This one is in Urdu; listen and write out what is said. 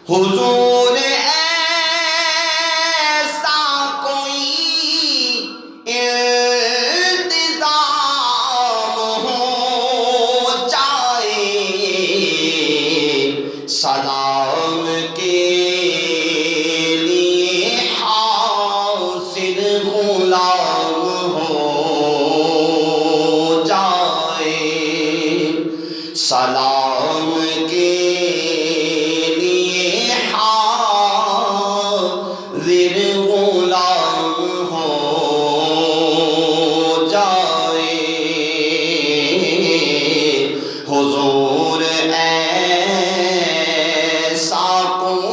حضور ایسا کوئی التزام ہو جائے، سلام کے لیے حاصل غلام ہو جائے، سلام کے غلام ہو جائے۔ حضور ایسا کوئی